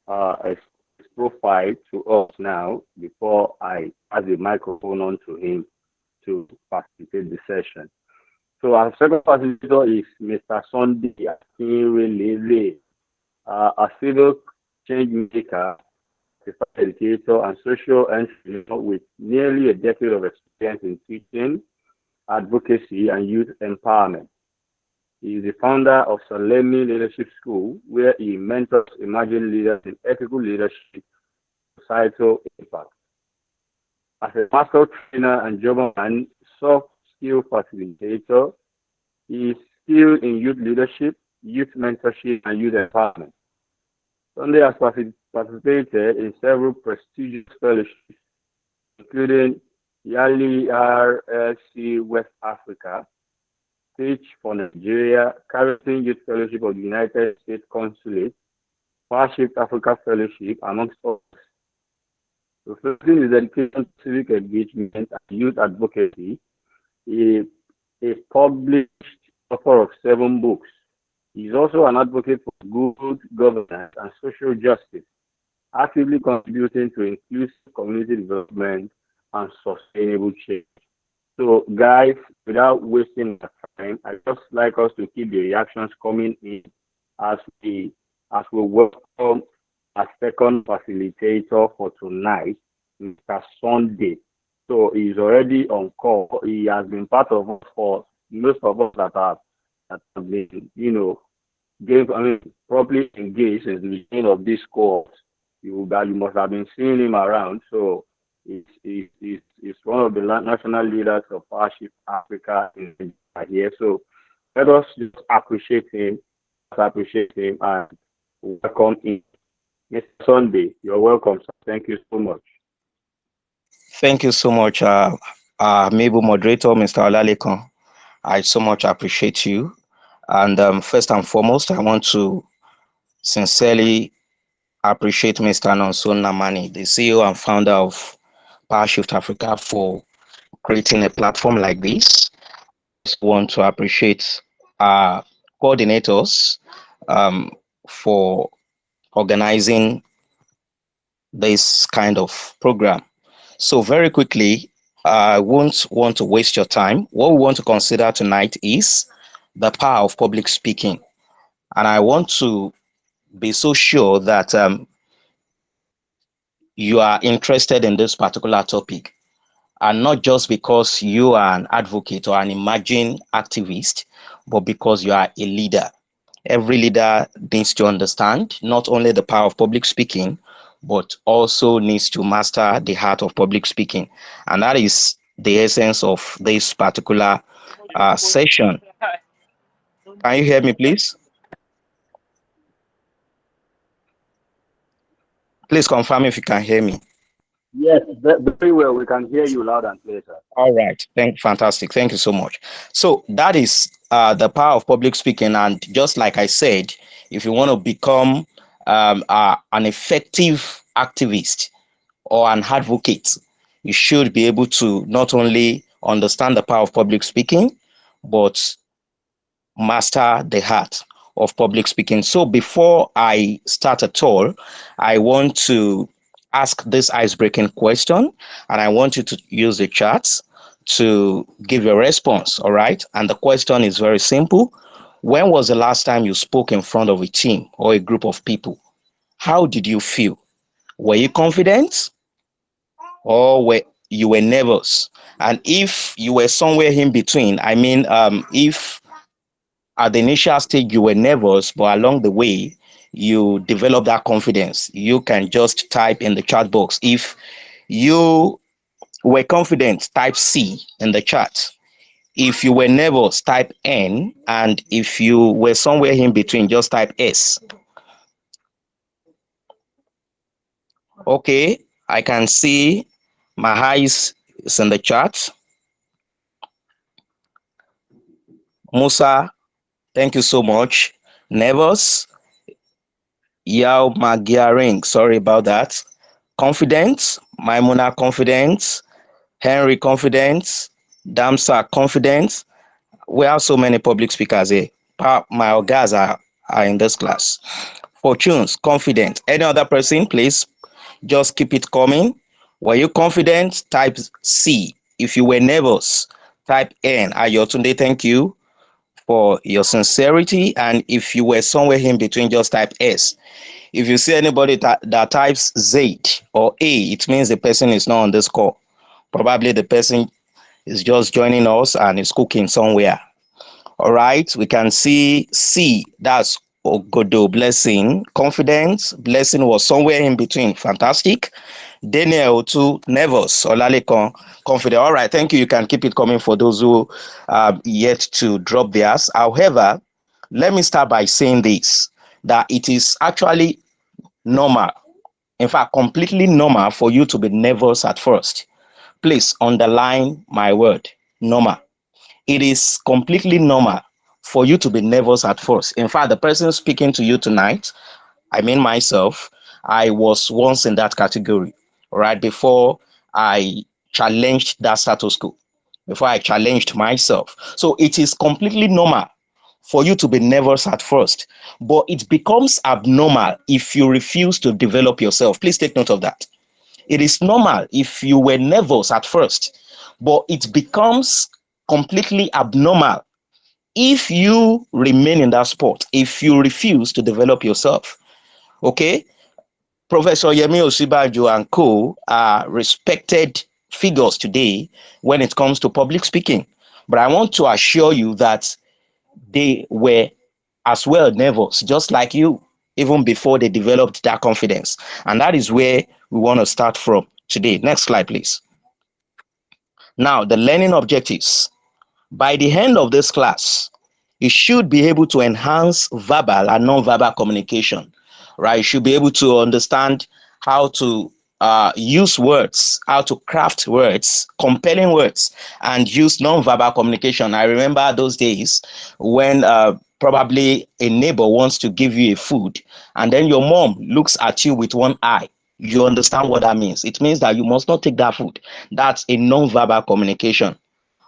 his profile to us now before I pass the microphone on to him to facilitate the session. So our second facilitator is Mr. Sunday Akinrelere, a civil change maker, educator, and social entrepreneur with nearly a decade of experience in teaching, advocacy, and youth empowerment. He is the founder of Salemi Leadership School, where he mentors emerging leaders in ethical leadership, societal impact. As a master trainer and German soft skill facilitator, he is skilled in youth leadership, youth mentorship, and youth empowerment. Sunday has participated in several prestigious fellowships, including Yali RLC West Africa, Teach for Nigeria, Caribbean Youth Fellowship of the United States Consulate, Far-Shift Africa Fellowship, amongst others. Reflecting his dedication to civic engagement and youth advocacy, he is published author of 7 books. He is also an advocate for good governance and social justice, actively contributing to inclusive community development and sustainable change. So, guys, without wasting our time, I just like us to keep the reactions coming in as we welcome our second facilitator for tonight, Mr. Sunday. So he's already on call. He has been part of us for most of us that have been, properly engaged since the beginning of this course. You must have been seeing him around. So he's one of the national leaders of Far-Shift Africa in here. So let us just appreciate him and welcome him. Mr. Sunday, you're welcome, sir. Thank you so much. Thank you so much, amiable moderator, Mr. Olalekan. I so much appreciate you. And first and foremost, I want to sincerely appreciate Mr. Nonson Namani, the CEO and founder of Far-Shift Africa, for creating a platform like this. I just want to appreciate our coordinators for organizing this kind of program. So very quickly, I won't want to waste your time. What we want to consider tonight is the power of public speaking. And I want to be so sure that you are interested in this particular topic, and not just because you are an advocate or an emerging activist, but because you are a leader. Every leader needs to understand not only the power of public speaking, but also needs to master the art of public speaking. And that is the essence of this particular session. Can you hear me, please? Please confirm if you can hear me. Yes, very well. We can hear you loud and clear, sir. All right. Fantastic. Thank you so much. So that is the power of public speaking. And just like I said, if you want to become an effective activist or an advocate, you should be able to not only understand the power of public speaking, but master the art of public speaking. So before I start at all, I want to ask this ice-breaking question, and I want you to use the chat to give your response, all right? And the question is very simple. When was the last time you spoke in front of a team or a group of people? How did you feel? Were you confident or were you nervous? And if you were somewhere in between, I mean, if at the initial stage you were nervous, but along the way you develop that confidence, you can just type in the chat box. If you were confident, type C in the chat. If you were nervous, type N. And if you were somewhere in between, just type S. Okay, I can see my eyes is in the chat. Musa, thank you so much. Nervous. Yao Magiaring, sorry about that. Confident. Maimuna confident. Henry confident. Damsa confident. We have so many public speakers here. My guys are in this class. opportunes, confident. Any other person, please just keep it coming. Were you confident? Type C. If you were nervous, type N. Ayotunde, thank you for your sincerity. And if you were somewhere in between, just type S. If you see anybody that types Z or A, it means the person is not on this call. Probably the person is just joining us and is cooking somewhere. All right, we can see C, that's Ogodo, blessing. Confidence, blessing was somewhere in between. Fantastic. Daniel too, nervous. Olalekan, confident. All right, thank you. You can keep it coming for those who yet to drop theirs. However, let me start by saying this, that it is actually normal, in fact, completely normal for you to be nervous at first. Please underline my word, normal. It is completely normal for you to be nervous at first. In fact, the person speaking to you tonight, I mean myself, I was once in that category, right? Before I challenged that status quo, before I challenged myself. So it is completely normal for you to be nervous at first, but it becomes abnormal if you refuse to develop yourself. Please take note of that. It is normal if you were nervous at first, but it becomes completely abnormal if you remain in that spot, if you refuse to develop yourself. Okay? Professor Yemi Osibajo and co are respected figures today when it comes to public speaking. But I want to assure you that they were as well nervous, just like you, even before they developed that confidence. And that is where we want to start from today. Next slide, please. Now, the learning objectives. By the end of this class, you should be able to enhance verbal and non-verbal communication, right? You should be able to understand how to use words, how to craft words, compelling words, and use non-verbal communication. I remember those days when probably a neighbor wants to give you a food, and then your mom looks at you with one eye. You understand what that means. It means that you must not take that food. That's a non-verbal communication.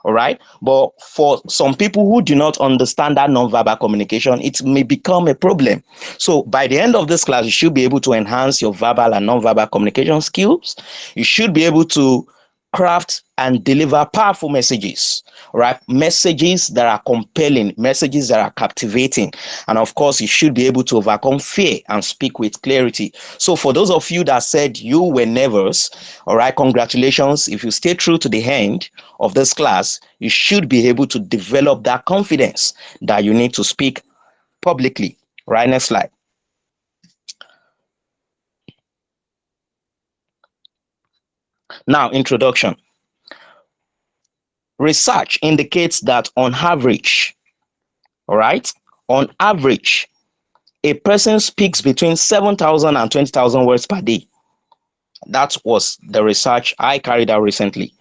All right. But for some people who do not understand that nonverbal communication, it may become a problem. So by the end of this class, you should be able to enhance your verbal and nonverbal communication skills. You should be able to craft and deliver powerful messages, right? Messages that are compelling, messages that are captivating. And of course, you should be able to overcome fear and speak with clarity. So for those of you that said you were nervous, all right, congratulations. If you stay true to the end of this class, you should be able to develop that confidence that you need to speak publicly. Right, next slide. Now, introduction. Research indicates that on average, all right, on average, a person speaks between 7,000 and 20,000 words per day. That was the research I carried out recently.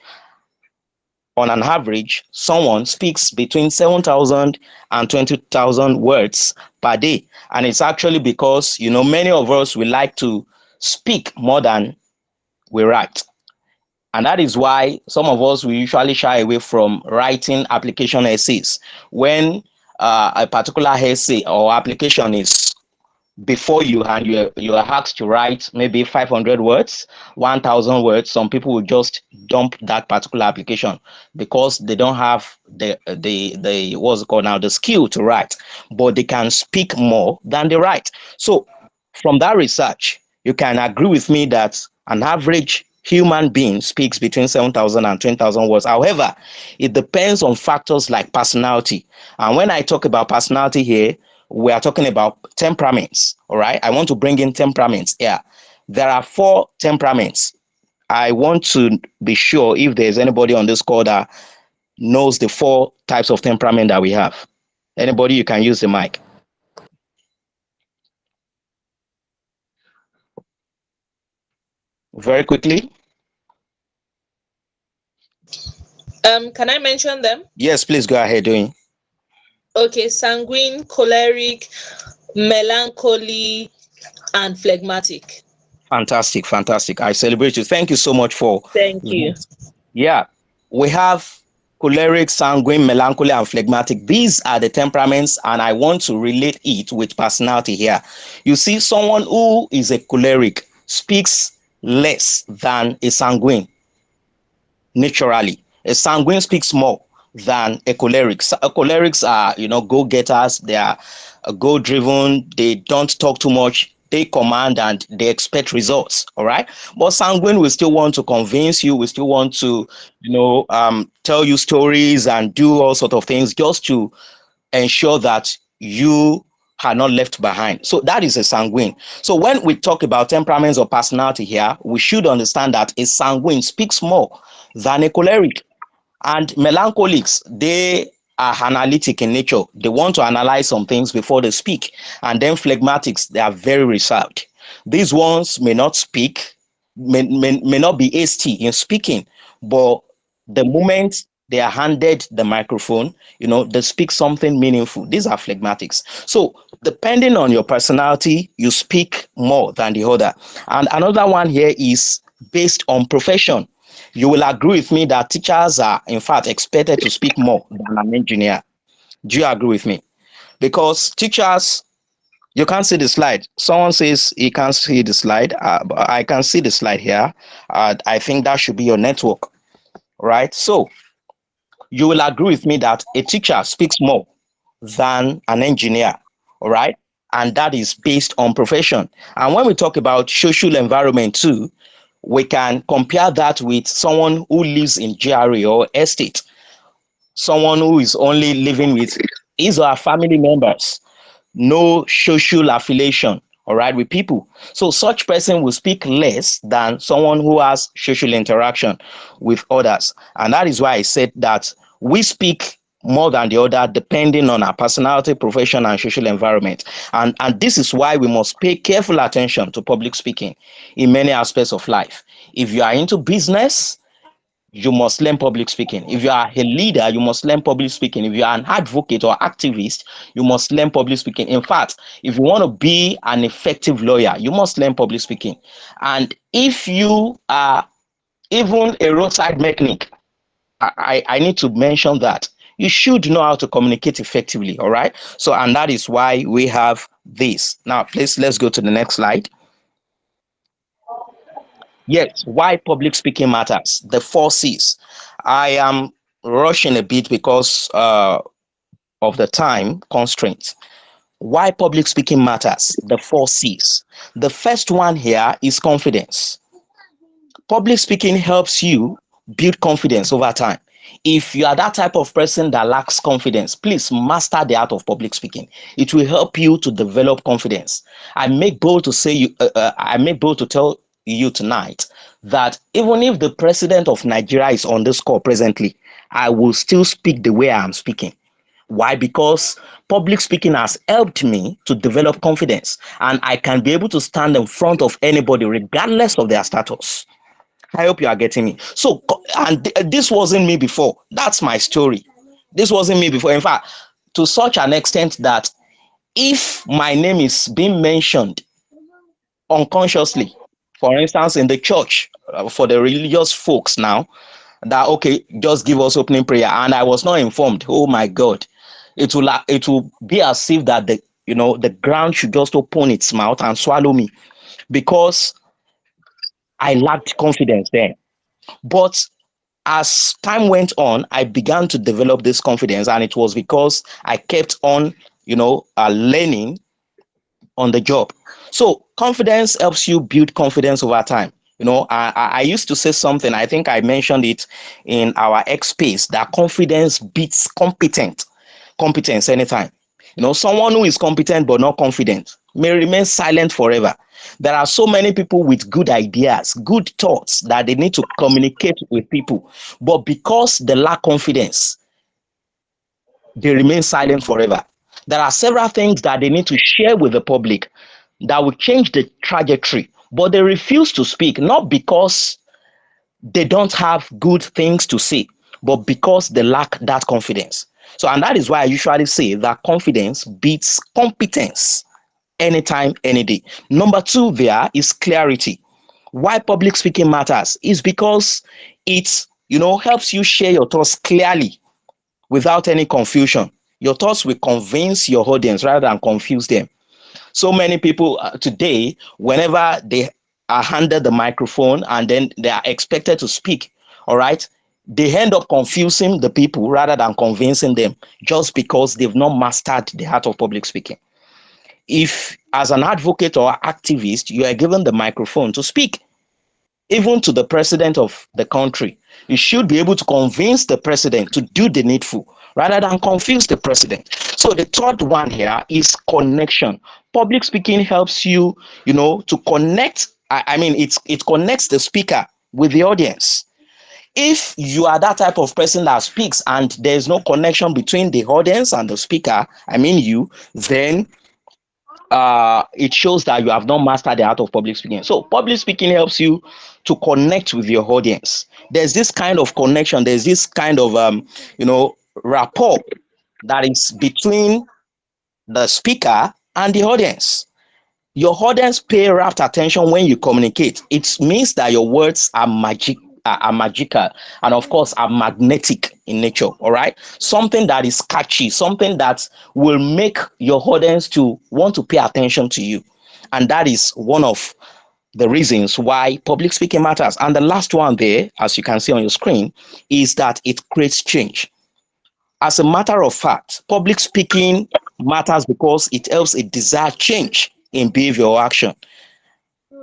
On an average, someone speaks between 7,000 and 20,000 words per day. And it's actually because, you know, many of us, we like to speak more than we write. And that is why some of us, we usually shy away from writing application essays. When a particular essay or application is before you and you are asked to write maybe 500 words, 1,000 words, some people will just dump that particular application because they don't have the what's it called now, the skill to write, but they can speak more than they write. So from that research, you can agree with me that an average human being speaks between 7,000 and 20,000 words. However, it depends on factors like personality. And when I talk about personality here, we are talking about temperaments. All right. I want to bring in temperaments here. There are 4 temperaments. I want to be sure if there's anybody on this call that knows the 4 types of temperament that we have. Anybody, you can use the mic. Very quickly. Can I mention them? Yes, please go ahead doing. Okay, sanguine, choleric, melancholy, and phlegmatic. Fantastic, fantastic. I celebrate you. Thank you so much for. Thank you. Yeah, we have choleric, sanguine, melancholy, and phlegmatic. These are the temperaments, and I want to relate it with personality here. You see, someone who is a choleric speaks less than a sanguine naturally. A sanguine speaks more than a choleric. Cholerics are, go-getters. They are goal-driven. They don't talk too much. They command and they expect results. All right. But sanguine will still want to convince you. We still want to, tell you stories and do all sort of things just to ensure that you are not left behind. So that is a sanguine. So when we talk about temperaments or personality here, we should understand that a sanguine speaks more than a choleric. And melancholics, they are analytic in nature. They want to analyze some things before they speak. And then phlegmatics, they are very reserved. These ones may not speak, may not be hasty in speaking, but the moment they are handed the microphone, they speak something meaningful. These are phlegmatics. So depending on your personality, you speak more than the other. And another one here is based on profession. You will agree with me that teachers are, in fact, expected to speak more than an engineer. Do you agree with me? Because teachers, you can't see the slide. Someone says he can't see the slide. But I can see the slide here. I think that should be your network, right? So you will agree with me that a teacher speaks more than an engineer, all right? And that is based on profession. And when we talk about social environment too, we can compare that with someone who lives in GRA or estate, someone who is only living with his or her family members, no social affiliation, all right, with people. So such person will speak less than someone who has social interaction with others. And that is why I said that we speak more than the other depending on our personality, profession, and social environment. And this is why we must pay careful attention to public speaking in many aspects of life. If you are into business, you must learn public speaking. If you are a leader, you must learn public speaking. If you are an advocate or activist, you must learn public speaking. In fact, if you want to be an effective lawyer, you must learn public speaking. And if you are even a roadside mechanic, I need to mention that you should know how to communicate effectively. All right. So, and that is why we have this. Now, please, let's go to the next slide. Yes, why public speaking matters. The 4 C's. I am rushing a bit because of the time constraints. Why public speaking matters. The 4 C's. The first one here is confidence. Public speaking helps you build confidence over time. If you are that type of person that lacks confidence, please master the art of public speaking. It will help you to develop confidence. I make bold to tell you tonight that even if the president of Nigeria is on this call presently, I will still speak the way I am speaking. Why? Because public speaking has helped me to develop confidence, and I can be able to stand in front of anybody regardless of their status. I hope you are getting me. So, and this wasn't me before. That's my story. This wasn't me before. In fact, to such an extent that if my name is being mentioned unconsciously, for instance, in the church, for the religious folks now, that okay, just give us opening prayer, and I was not informed. Oh my God, it will be as if that the ground should just open its mouth and swallow me, because I lacked confidence then. But as time went on, I began to develop this confidence, and it was because I kept on, learning on the job. So confidence helps you build confidence over time. I used to say something, I think I mentioned it in our X space, that confidence beats competence anytime. Someone who is competent but not confident may remain silent forever. There are so many people with good ideas, good thoughts that they need to communicate with people, but because they lack confidence, they remain silent forever. There are several things that they need to share with the public that will change the trajectory, but they refuse to speak, not because they don't have good things to say, but because they lack that confidence. So, and that is why I usually say that confidence beats competence anytime, any day. Number 2 there is clarity. Why public speaking matters is because it helps you share your thoughts clearly without any confusion. Your thoughts will convince your audience rather than confuse them. So many people today, whenever they are handed the microphone and then they are expected to speak, all right, they end up confusing the people rather than convincing them, just because they've not mastered the art of public speaking. If, as an advocate or activist, you are given the microphone to speak, even to the president of the country, you should be able to convince the president to do the needful rather than confuse the president. So the third one here is connection. Public speaking helps you, to connect. I mean, it connects the speaker with the audience. If you are that type of person that speaks and there's no connection between the audience and the speaker, I mean you, then it shows that you have not mastered the art of public speaking. So public speaking helps you to connect with your audience. There's this kind of connection. There's this kind of rapport that is between the speaker and the audience. Your audience pay rapt attention when you communicate. It means that your words are magical, and of course are magnetic in nature. All right, something that is catchy, something that will make your audience to want to pay attention to you, and that is one of the reasons why public speaking matters. And the last one there, as you can see on your screen, is that it creates change. As a matter of fact, public speaking matters because it helps a desired change in behavior or action.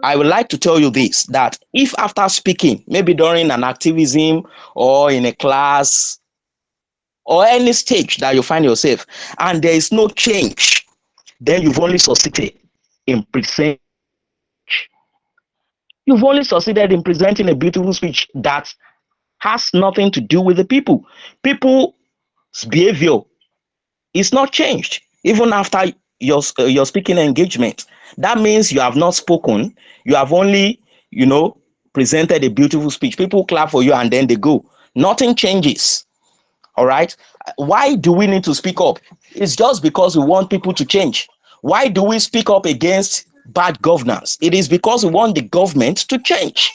I would like to tell you this, that if after speaking, maybe during an activism or in a class or any stage that you find yourself, and there is no change, then you've only succeeded in presenting. You've only succeeded in presenting a beautiful speech that has nothing to do with the people. People's behavior is not changed even after your speaking engagement. That means you have not spoken. You have only, presented a beautiful speech. People clap for you and then they go. Nothing changes. All right. Why do we need to speak up? It's just because we want people to change. Why do we speak up against bad governance? It is because we want the government to change.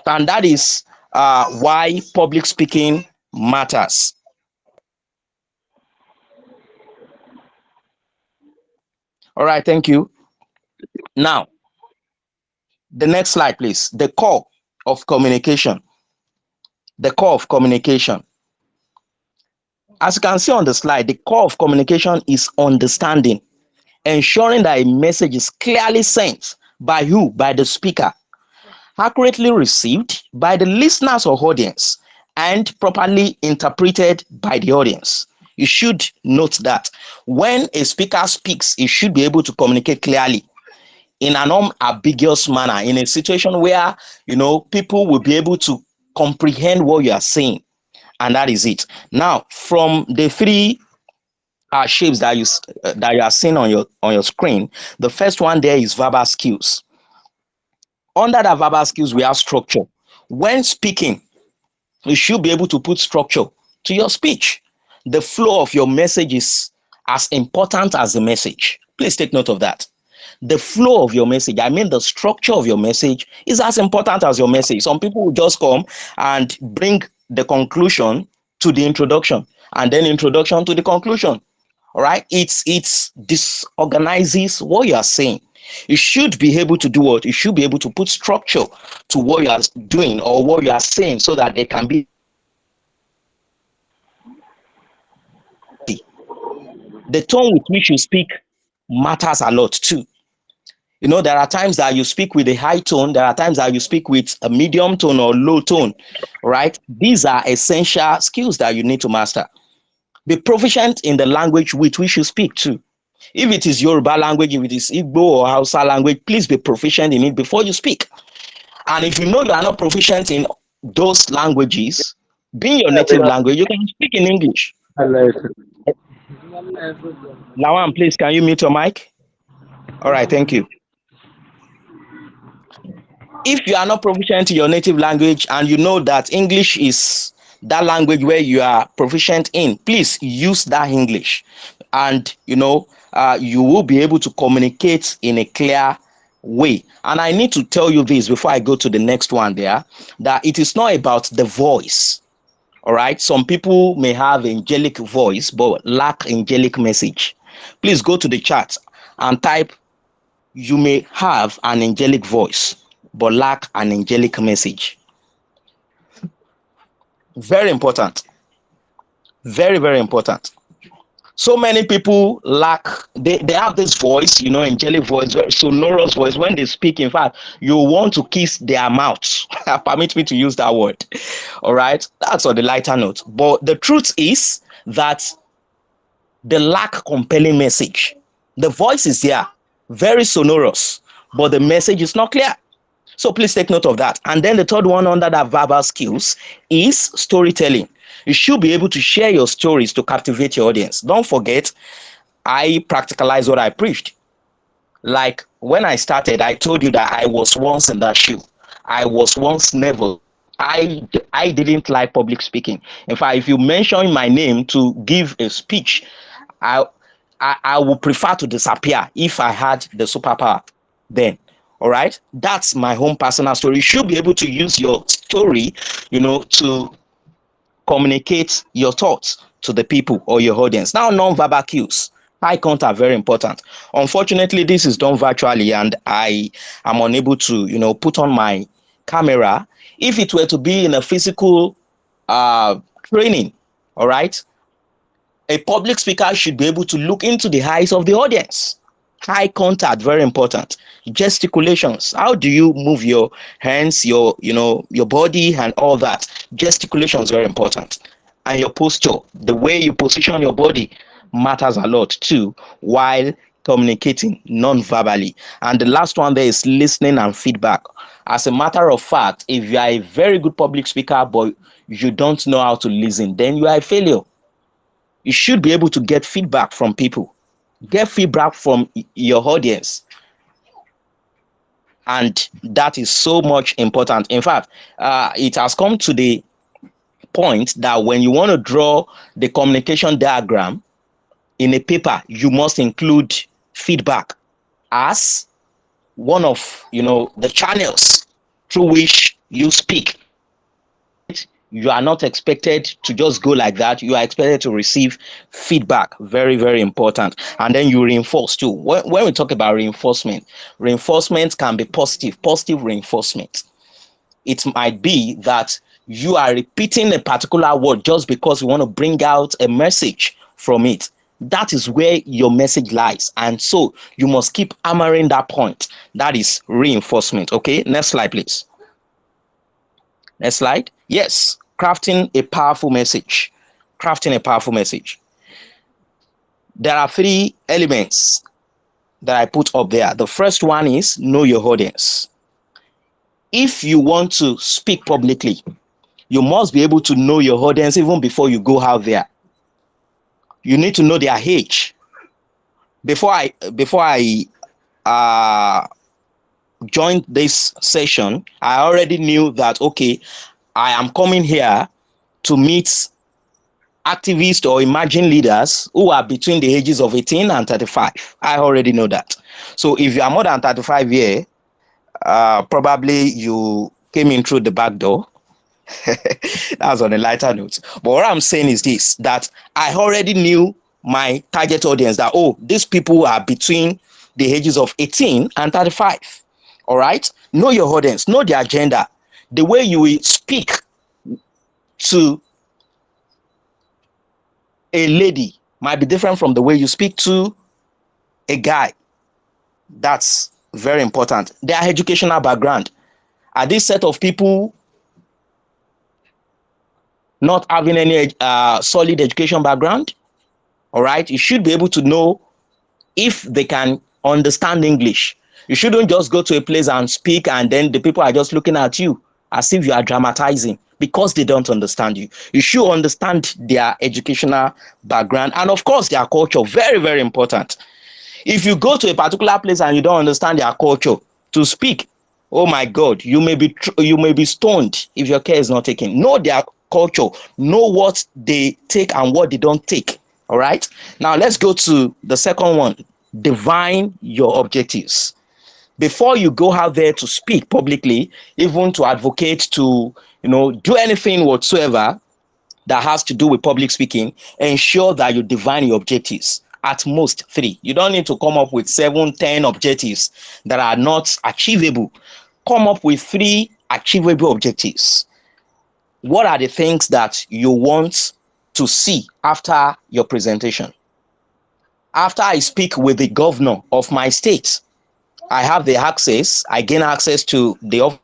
And that is why public speaking matters. All right, thank you. Now, the next slide, please. The core of communication. The core of communication. As you can see on the slide, the core of communication is understanding, ensuring that a message is clearly sent by who? By the speaker, accurately received by the listeners or audience, and properly interpreted by the audience. You should note that when a speaker speaks, he should be able to communicate clearly in an unambiguous manner, in a situation where people will be able to comprehend what you are saying, and that is it. Now, from the three shapes that you are seeing on your screen, the first one there is verbal skills. Under the verbal skills, we have structure. When speaking, you should be able to put structure to your speech. The flow of your message is as important as the message. Please take note of that. The flow of your message, I mean the structure of your message, is as important as your message. Some people will just come and bring the conclusion to the introduction, and then introduction to the conclusion. All right, it's disorganizes what you are saying. You should be able to do what? You should be able to put structure to what you are doing or what you are saying, so that there can be the tone with which you speak matters a lot too. There are times that you speak with a high tone, there are times that you speak with a medium tone or low tone, right? These are essential skills that you need to master. Be proficient in the language with which you speak too. If it is Yoruba language, if it is Igbo or Hausa language, please be proficient in it before you speak. And if you know you are not proficient in those languages, being your native language, you can speak in English. Lawan, please, can you mute your mic? All right, thank you. If you are not proficient in your native language and you know that English is that language where you are proficient in, please use that English, and you will be able to communicate in a clear way. And I need to tell you this before I go to the next one there, that it is not about the voice. All right. Some people may have angelic voice but lack angelic message. Please go to the chat and type, you may have an angelic voice but lack an angelic message. Very important. Very, very important. So many people lack, they have this voice, angelic voice, very sonorous voice. When they speak, in fact, you want to kiss their mouths. Permit me to use that word. All right. That's on the lighter note. But the truth is that they lack compelling message. The voice is there, very sonorous, but the message is not clear. So please take note of that. And then the third one under that verbal skills is storytelling. You should be able to share your stories to captivate your audience. Don't forget, I practicalize what I preached. Like when I started, I told you that I was once in that shoe. I was once never. I didn't like public speaking. In fact, if you mention my name to give a speech, I I would prefer to disappear if I had the superpower then. All right, that's my own personal story. You should be able to use your story, to communicate your thoughts to the people or your audience. Now, non-verbal cues, eye contact, very important. Unfortunately, this is done virtually, and I am unable to, put on my camera. If it were to be in a physical training, all right, a public speaker should be able to look into the eyes of the audience. Eye contact, very important. Gesticulations, how do you move your hands, your body and all that? Gesticulations, very important. And your posture, the way you position your body matters a lot too while communicating non-verbally. And the last one there is listening and feedback. As a matter of fact, if you are a very good public speaker but you don't know how to listen, then you are a failure. You should be able to get feedback from people. Get feedback from your audience. And that is so much important. In fact, it has come to the point that when you want to draw the communication diagram in a paper, you must include feedback as one of the channels through which you speak. You are not expected to just go like that. You are expected to receive feedback. Very, very important. And then you reinforce too. When we talk about reinforcement can be positive reinforcement. It might be that you are repeating a particular word just because you want to bring out a message from it. That is where your message lies. And so you must keep hammering that point. That is reinforcement. Okay, next slide, please. Next slide. Yes, crafting a powerful message. Crafting a powerful message. There are 3 elements that I put up there. The first one is know your audience. If you want to speak publicly, you must be able to know your audience even before you go out there. You need to know their age. Before I joined this session, I already knew that, okay, I am coming here to meet activists or emerging leaders who are between the ages of 18 and 35. I already know that. So if you are more than 35 years, probably you came in through the back door. That's on a lighter note. But what I'm saying is this, that I already knew my target audience, that, these people are between the ages of 18 and 35. All right? Know your audience, know the agenda. The way you will speak to a lady might be different from the way you speak to a guy. That's very important. Their educational background. Are this set of people not having any solid education background? All right. You should be able to know if they can understand English. You shouldn't just go to a place and speak and then the people are just looking at you as if you are dramatizing because they don't understand you. You should understand their educational background and, of course, their culture. Very, very important. If you go to a particular place and you don't understand their culture to speak, oh my God, you may be stoned if your care is not taken. Know their culture. Know what they take and what they don't take. All right. Now let's go to the second one. Define your objectives. Before you go out there to speak publicly, even to advocate, to do anything whatsoever, that has to do with public speaking, ensure that you define your objectives. At most 3. You don't need to come up with 7, 10 objectives that are not achievable. Come up with 3 achievable objectives. What are the things that you want to see after your presentation? After I speak with the governor of my state, I have the access, I gain access to the office,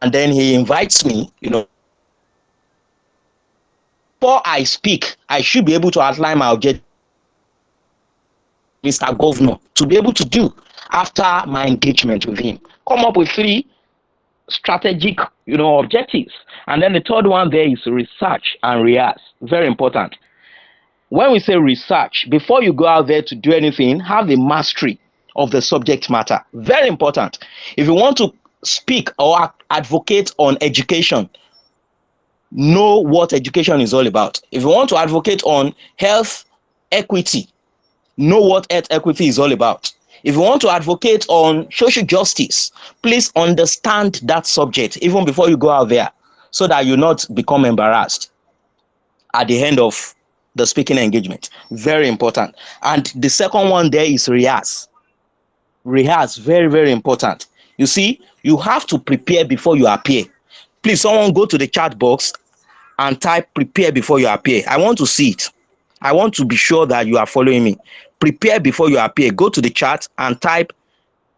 and then he invites me, before I speak, I should be able to outline my objective, Mr. Governor, to be able to do after my engagement with him. Come up with 3 strategic, objectives. And then the third one there is research and rehearse. Very important. When we say research, before you go out there to do anything, have the mastery of the subject matter. Very important. If you want to speak or advocate on education, know what education is all about. If you want to advocate on health equity, know what health equity is all about. If you want to advocate on social justice, please understand that subject even before you go out there, so that you not become embarrassed at the end of the speaking engagement. Very important. And the second one there is rehearse. Rehearse, very, very important. You see, you have to prepare before you appear. Please, someone go to the chat box and type prepare before you appear. I want to see it. I want to be sure that you are following me. Prepare before you appear. Go to the chat and type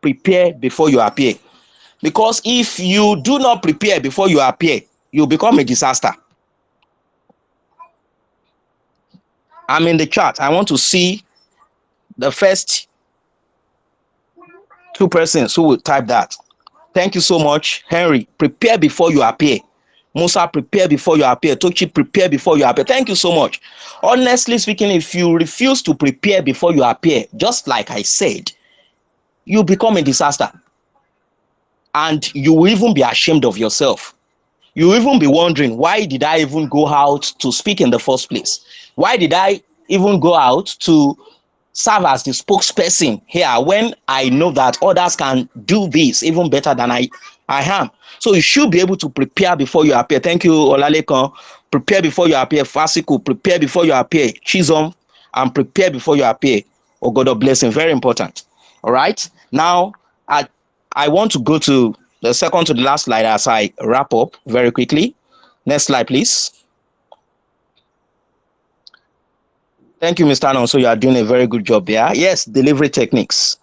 prepare before you appear. Because if you do not prepare before you appear, you become a disaster. I'm in the chat. I want to see the first 2 persons who will type that. Thank you so much. Henry, prepare before you appear. Musa, prepare before you appear. Tochi, prepare before you appear. Thank you so much. Honestly speaking, if you refuse to prepare before you appear, just like I said, you become a disaster. And you will even be ashamed of yourself. You will even be wondering, why did I even go out to speak in the first place? Why did I even go out to serve as the spokesperson here when I know that others can do this even better than I am? So you should be able to prepare before you appear. Thank you, Olalekon. Prepare before you appear. Fasiku, prepare before you appear. Chizom, and prepare before you appear. Oh, God of blessing. Very important. All right. Now, I want to go to the second to the last slide as I wrap up very quickly. Next slide, please. Thank you, Mr. Alonso. You are doing a very good job there. Yes, delivery techniques.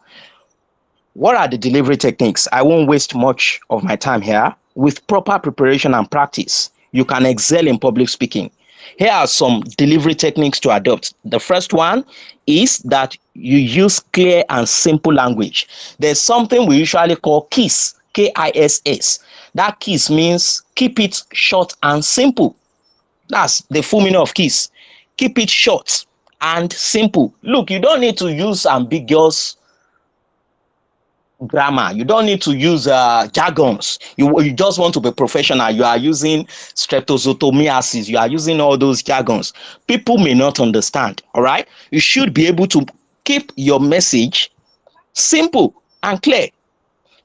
What are the delivery techniques? I won't waste much of my time here. With proper preparation and practice, you can excel in public speaking. Here are some delivery techniques to adopt. The first one is that you use clear and simple language. There's something we usually call KISS, K-I-S-S. That KISS means keep it short and simple. That's the full meaning of KISS. Keep it short and simple. Look, you don't need to use ambiguous grammar. You don't need to use jargons. You just want to be professional. You are using streptozotomiasis. You are using all those jargons. People may not understand. All right. You should be able to keep your message simple and clear.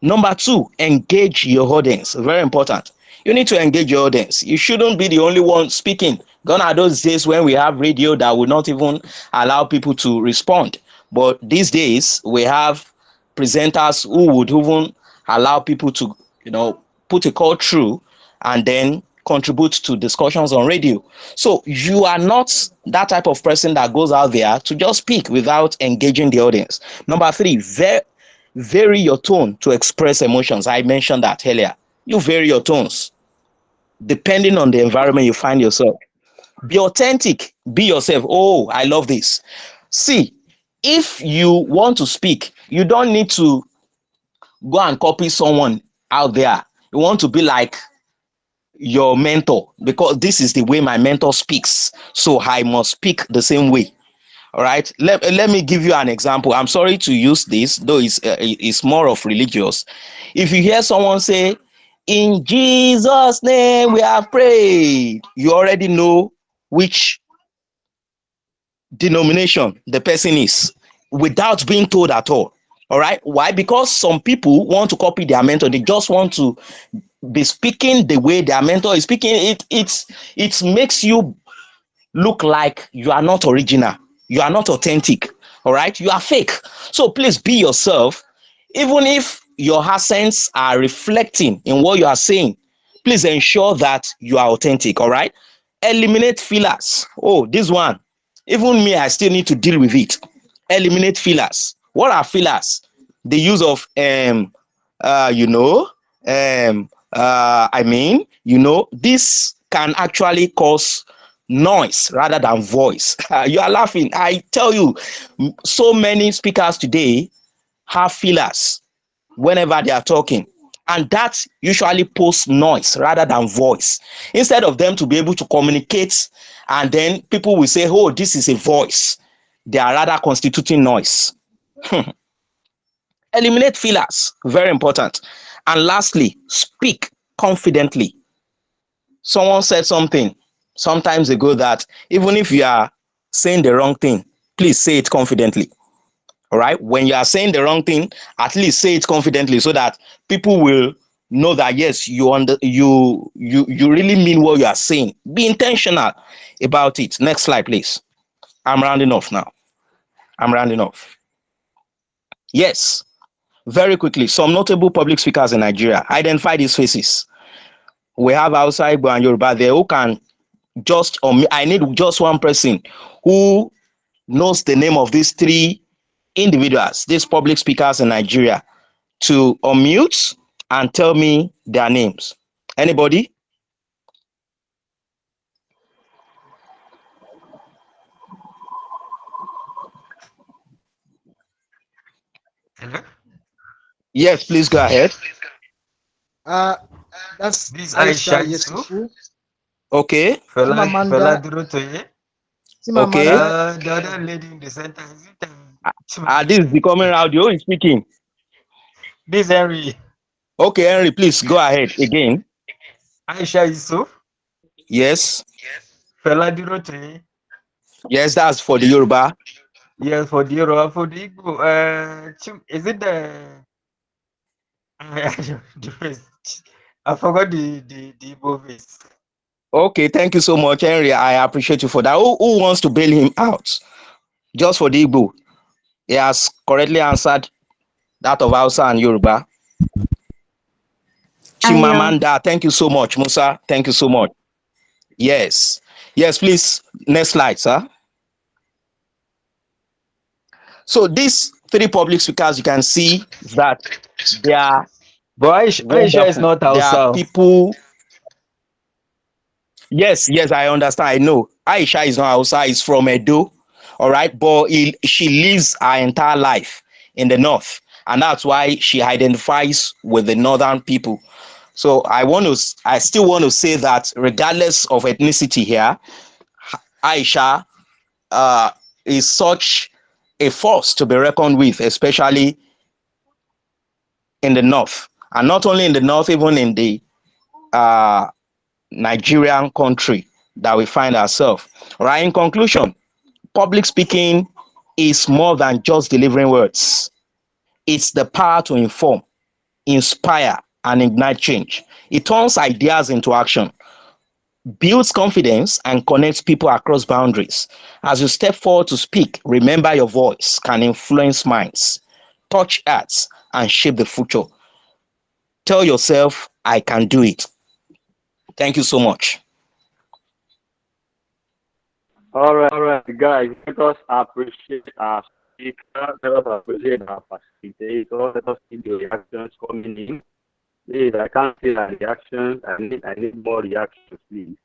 Number 2, engage your audience. Very important. You need to engage your audience. You shouldn't be the only one speaking. Gone are those days when we have radio that will not even allow people to respond. But these days we have presenters who would even allow people to, put a call through and then contribute to discussions on radio. So you are not that type of person that goes out there to just speak without engaging the audience. Number 3, vary your tone to express emotions. I mentioned that earlier. You vary your tones depending on the environment you find yourself. Be authentic. Be yourself. Oh, I love this. See, if you want to speak, you don't need to go and copy someone out there. You want to be like your mentor, because this is the way my mentor speaks. So I must speak the same way. All right. Let me give you an example. I'm sorry to use this, though it's more of religious. If you hear someone say, "In Jesus' name we have prayed," you already know which denomination the person is without being told at all. All right. Why? Because some people want to copy their mentor. They just want to be speaking the way their mentor is speaking, it makes you look like you are not original, you are not authentic. All right, you are fake. So please be yourself. Even if your accents are reflecting in what you are saying, please ensure that you are authentic. All right, eliminate fillers. Oh, this one, even me, I still need to deal with it. Eliminate fillers. What are fillers? The use of you know, I mean, you know, this can actually cause noise rather than voice. You are laughing. I tell you, so many speakers today have fillers whenever they are talking, and that usually posts noise rather than voice. Instead of them to be able to communicate, and then people will say, oh, this is a voice, they are rather constituting noise. Eliminate fillers, very important. And lastly, speak confidently. Someone said something sometimes ago that even if you are saying the wrong thing, please say it confidently. All right, when you are saying the wrong thing, at least say it confidently so that people will know that yes, you really mean what you are saying. Be intentional about it. Next slide, please. I'm rounding off now. I'm rounding off. Yes, very quickly, some notable public speakers in Nigeria. Identify these faces. We have outside Igbo and Yoruba there who can just, I need just one person who knows the name of these three individuals, these public speakers in Nigeria, to unmute and tell me their names. Anybody? Hello? Yes, please go ahead. That's This Aisha Aisha Yusuf, Yesufu, Okay, Fela Chimamanda, Durotoye. okay. Chimamanda. The other lady in the center, is it This is Chimamanda? becoming audio is speaking. This Henry. Okay, Henry, please go ahead again. Aisha Yusuf, Yes, Fela Durotoye. yes, that's for the Yoruba. Yes, for the Yoruba, for the Igbo. Is it the... I forgot the Igbo face. Okay, thank you so much, Henry. I appreciate you for that. Who wants to bail him out? Just for the Igbo. He has correctly answered that of Hausa and Yoruba. I am. Chimamanda, thank you so much. Musa, thank you so much. Yes. Yes, please. Next slide, sir. So these three public speakers, you can see that they are But Aisha is wonderful. not They are Hausa. people. Yes, yes, I understand. I know. Aisha is not Hausa, is from Edo. All right. But she lives her entire life in the north. And that's why she identifies with the northern people. So I still want to say that regardless of ethnicity here, Aisha is such a force to be reckoned with, especially in the north, and not only in the north, even in the uh, Nigerian country that we find ourselves. Right. In conclusion, public speaking is more than just delivering words. It's the power to inform, inspire, and ignite change. It turns ideas into action, builds confidence, and connects people across boundaries. As you step forward to speak, remember your voice can influence minds, touch hearts, and shape the future. Tell yourself, I can do it. Thank you so much. All right, guys. Let us appreciate our speaker. Let us appreciate our facilitator. Let us see the reactions coming in. Please, I can't see the reactions. I need more reactions, please.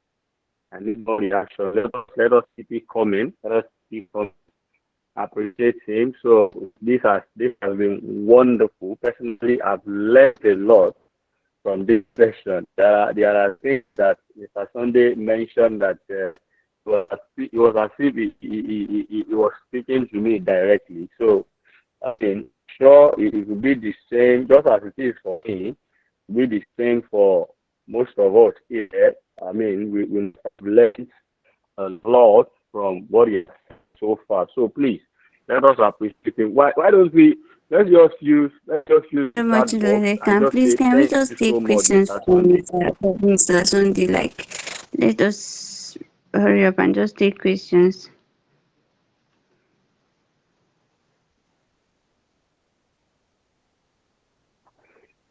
I need more reactions. Let us keep it coming. Let us keep it coming. Appreciate him. So this has been wonderful. Personally, I've learned a lot from this session. There are things that Mr. Sunday mentioned that it was as if he was speaking to me directly. So I mean, sure, it will be the same, just as it is for me. It will be the same for most of us here. I mean, we have learned a lot from what he has said so far. So please, let us appreciate him. Why don't we let's just use So much, chat box and Lelekan. just Please, say can we thank just you so take much, questions Mr. from Sunday. Mr. Sunday? Like, let us hurry up and just take questions.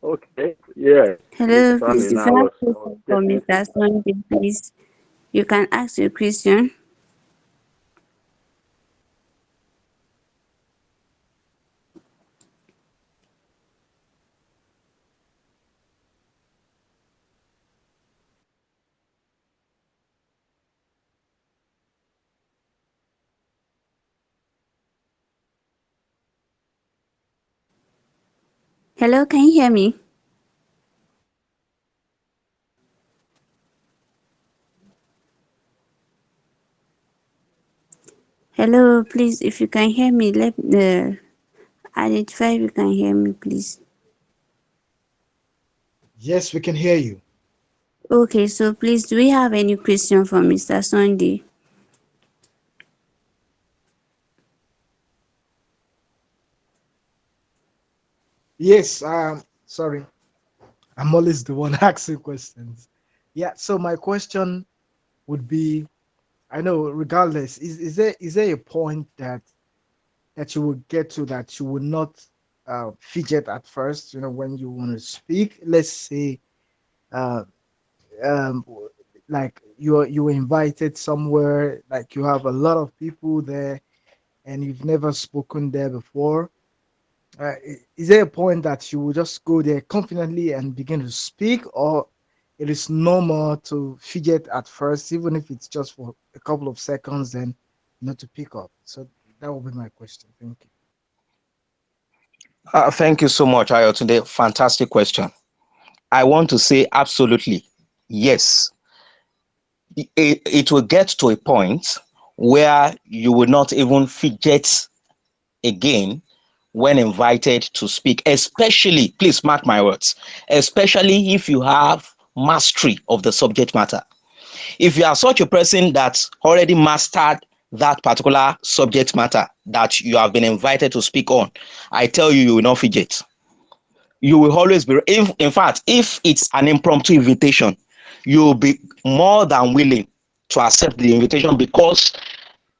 Okay, yeah. Hello, Mr. please. Sunday, If now you I have was, I was questions for getting to Mr. Sunday, please, you can ask your question. Hello, can you hear me? Hello, please, if you can hear me, let identify if you can hear me, please. Yes, we can hear you. Okay, so please, do we have any question for Mr. Sunday? Yes, sorry. I'm always the one asking questions. Yeah, so my question would be, I know regardless, is there a point that you will get to that you will not fidget at first, when you want to speak? Let's say uh um like you were invited somewhere, like you have a lot of people there and you've never spoken there before. Is there a point that you will just go there confidently and begin to speak, or it is normal to fidget at first, even if it's just for a couple of seconds, then not to pick up? So that will be my question. Thank you. Thank you so much, Ayotunde. Fantastic question. I want to say absolutely yes. It will get to a point where you will not even fidget again when invited to speak, especially, please mark my words, especially if you have mastery of the subject matter. If you are such a person that already mastered that particular subject matter that you have been invited to speak on, I tell you, you will not fidget. You will always be, if, in fact, if it's an impromptu invitation, you will be more than willing to accept the invitation because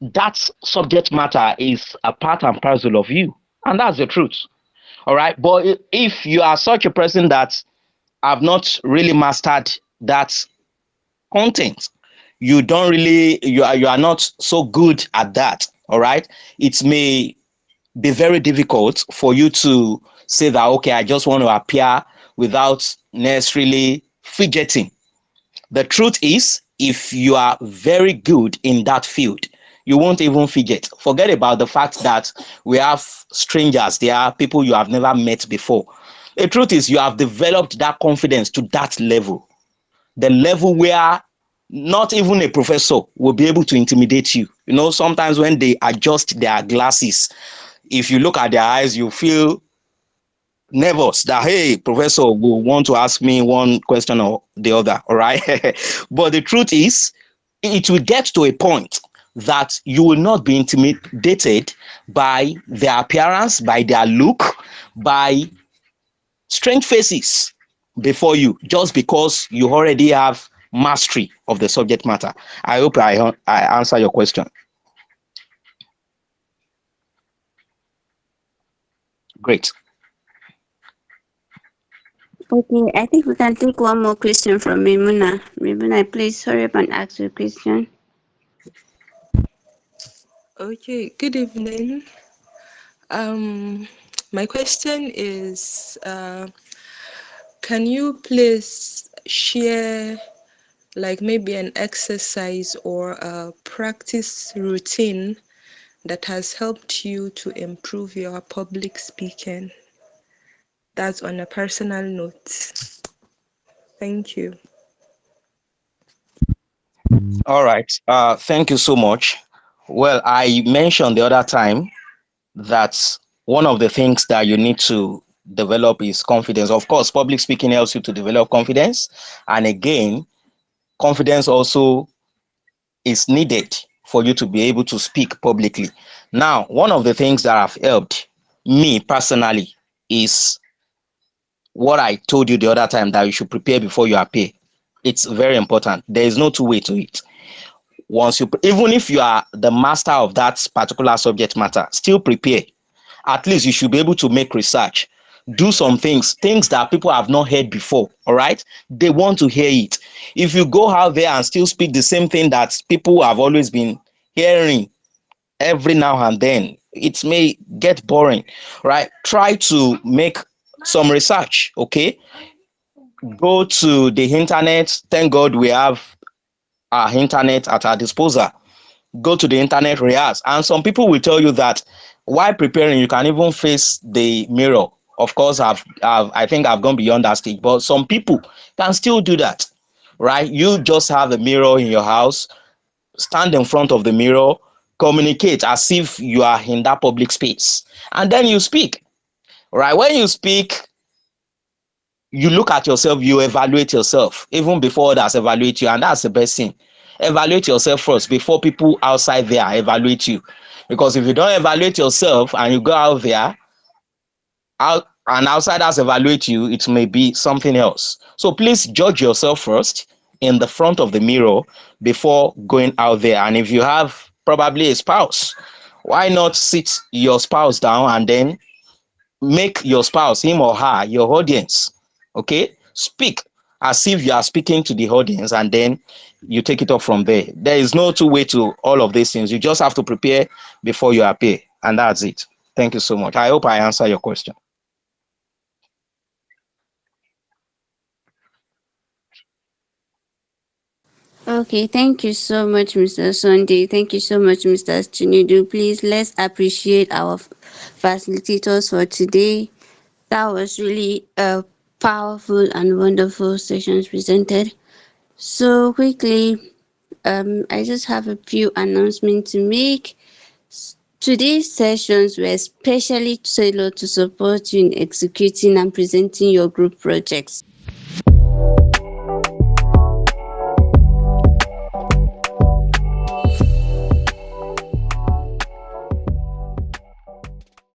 that subject matter is a part and parcel of you. And that's the truth. All right. But if you are such a person that have not really mastered that content, you don't really, you are not so good at that. All right. It may be very difficult for you to say that, okay, I just want to appear without necessarily fidgeting. The truth is, if you are very good in that field, you won't even fidget. Forget about the fact that we have strangers, there are people you have never met before. The truth is, you have developed that confidence to that level, the level where not even a professor will be able to intimidate you. Sometimes when they adjust their glasses, if you look at their eyes, you feel nervous that, hey, professor will want to ask me one question or the other. All right. But the truth is, it will get to a point that you will not be intimidated by their appearance, by their look, by strange faces before you, just because you already have mastery of the subject matter. I hope I answer your question. Great. Okay, I think we can take one more question from Mimuna. Mimuna, please hurry up and ask your question. Okay, good evening. My question is, can you please share like maybe an exercise or a practice routine that has helped you to improve your public speaking? That's on a personal note. Thank you. All right. Thank you so much. Well, I mentioned the other time that one of the things that you need to develop is confidence. Of course, public speaking helps you to develop confidence. And again, confidence also is needed for you to be able to speak publicly. Now, one of the things that have helped me personally, is what I told you the other time, that you should prepare before you appear. It's very important. There is no two way to it. Once you, even if you are the master of that particular subject matter, still prepare. At least you should be able to make research, do some things that people have not heard before. All right, they want to hear it. If you go out there and still speak the same thing that people have always been hearing every now and then, it may get boring, right? Try to make some research. Okay, go to the internet. Thank God we have our internet at our disposal. Go to the internet, rehearse. And some people will tell you that while preparing, you can even face the mirror. Of course, I think I've gone beyond that stage, but some people can still do that, right? You just have a mirror in your house, stand in front of the mirror, communicate as if you are in that public space, and then you speak, right? When you speak, you look at yourself, you evaluate yourself even before others evaluate you, and that's the best thing. Evaluate yourself first before people outside there evaluate you, because if you don't evaluate yourself and you go out there, out and outsiders evaluate you, it may be something else. So please judge yourself first in the front of the mirror before going out there. And if you have probably a spouse, why not sit your spouse down and then make your spouse, him or her, your audience. Okay, speak as if you are speaking to the audience, and then you take it up from there. There is no two way to all of these things. You just have to prepare before you appear, and that's it. Thank you so much. I hope I answer your question. Okay, thank you so much, Mr. Sunday. Thank you so much, Mr. Chinedu. Please, let's appreciate our facilitators for today. That was really a powerful and wonderful sessions presented. So quickly, I just have a few announcements to make. Today's sessions were specially tailored to support you in executing and presenting your group projects.